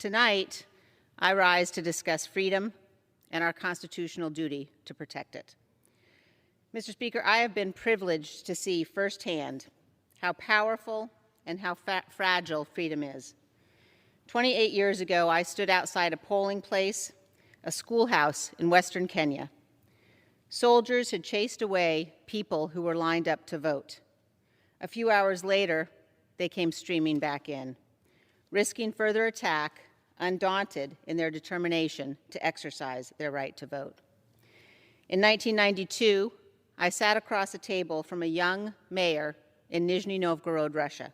Tonight, I rise to discuss freedom and our constitutional duty to protect it. Mr. Speaker, I have been privileged to see firsthand how powerful and how fragile freedom is. 28 years ago, I stood outside a polling place, a schoolhouse in Western Kenya. Soldiers had chased away people who were lined up to vote. A few hours later, they came streaming back in, risking further attack, undaunted in their determination to exercise their right to vote. In 1992, I sat across a table from a young mayor in Nizhny Novgorod, Russia,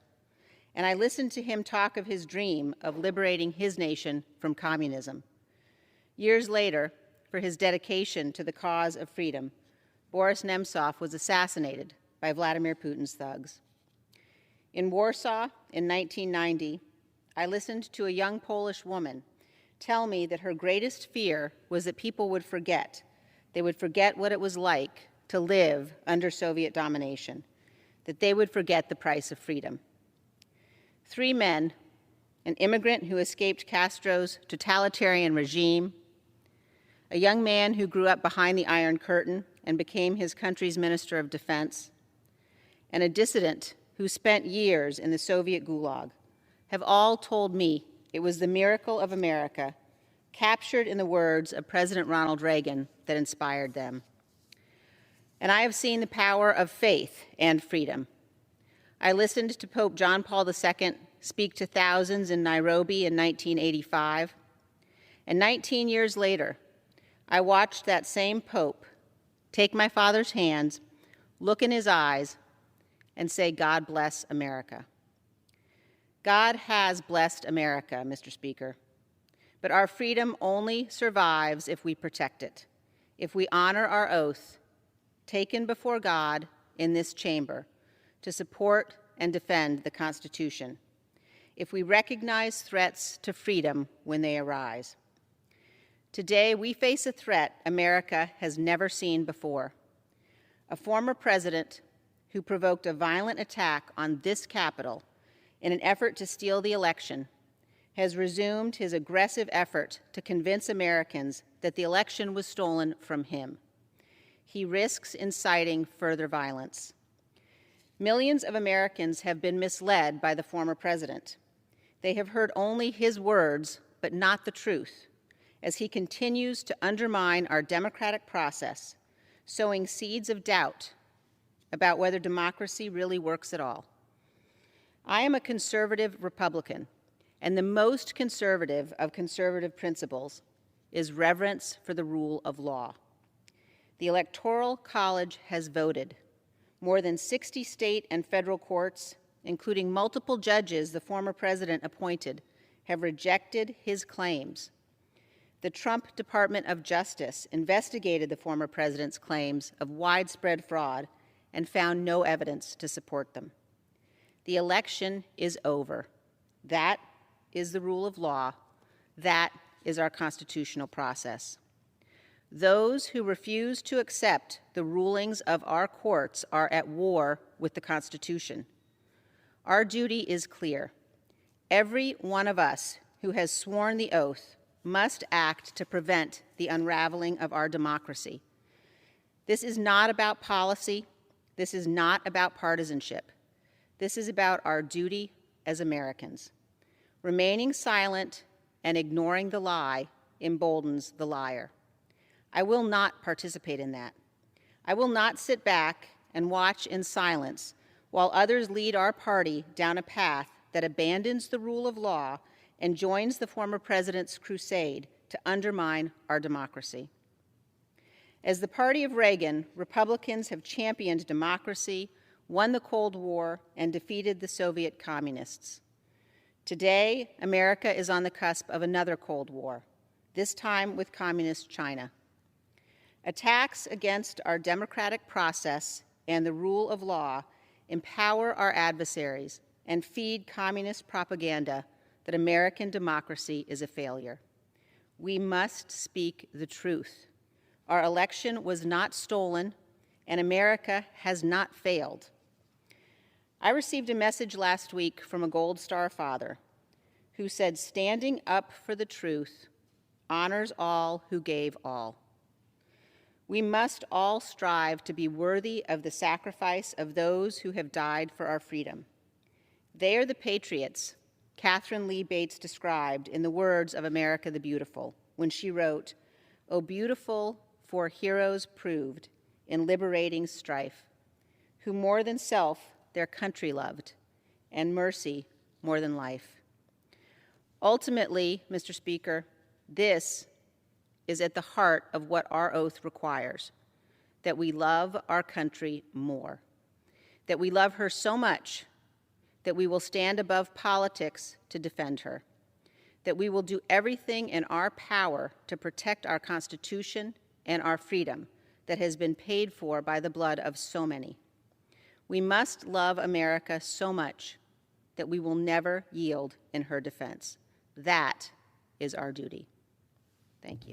and I listened to him talk of his dream of liberating his nation from communism. Years later, for his dedication to the cause of freedom, Boris Nemtsov was assassinated by Vladimir Putin's thugs. In Warsaw in 1990, I listened to a young Polish woman tell me that her greatest fear was that people would forget. They would forget what it was like to live under Soviet domination, that they would forget the price of freedom. 3 men, an immigrant who escaped Castro's totalitarian regime, a young man who grew up behind the Iron Curtain and became his country's Minister of Defense, and a dissident who spent years in the Soviet Gulag, have all told me it was the miracle of America, captured in the words of President Ronald Reagan, that inspired them. And I have seen the power of faith and freedom. I listened to Pope John Paul II speak to thousands in Nairobi in 1985, and 19 years later, I watched that same Pope take my father's hands, look in his eyes, and say, "God bless America." God has blessed America, Mr. Speaker, but our freedom only survives if we protect it, if we honor our oath taken before God in this chamber to support and defend the Constitution, if we recognize threats to freedom when they arise. Today, we face a threat America has never seen before. A former president who provoked a violent attack on this Capitol in an effort to steal the election has resumed his aggressive effort to convince Americans that the election was stolen from him. He risks inciting further violence. Millions of Americans have been misled by the former president. They have heard only his words, but not the truth, as he continues to undermine our democratic process, sowing seeds of doubt about whether democracy really works at all. I am a conservative Republican, and the most conservative of conservative principles is reverence for the rule of law. The Electoral College has voted. More than 60 state and federal courts, including multiple judges the former president appointed, have rejected his claims. The Trump Department of Justice investigated the former president's claims of widespread fraud and found no evidence to support them. The election is over. That is the rule of law. That is our constitutional process. Those who refuse to accept the rulings of our courts are at war with the Constitution. Our duty is clear. Every one of us who has sworn the oath must act to prevent the unraveling of our democracy. This is not about policy. This is not about partisanship. This is about our duty as Americans. Remaining silent and ignoring the lie emboldens the liar. I will not participate in that. I will not sit back and watch in silence while others lead our party down a path that abandons the rule of law and joins the former president's crusade to undermine our democracy. As the party of Reagan, Republicans have championed democracy, won the Cold War, and defeated the Soviet communists. Today, America is on the cusp of another Cold War, this time with communist China. Attacks against our democratic process and the rule of law empower our adversaries and feed communist propaganda that American democracy is a failure. We must speak the truth. Our election was not stolen, and America has not failed. I received a message last week from a Gold Star father who said, "Standing up for the truth honors all who gave all." We must all strive to be worthy of the sacrifice of those who have died for our freedom. They are the patriots Catherine Lee Bates described in the words of America the Beautiful when she wrote, "O beautiful for heroes proved in liberating strife, who more than self their country loved, and mercy more than life." Ultimately, Mr. Speaker, this is at the heart of what our oath requires, that we love our country more, that we love her so much that we will stand above politics to defend her, that we will do everything in our power to protect our Constitution and our freedom that has been paid for by the blood of so many. We must love America so much that we will never yield in her defense. That is our duty. Thank you.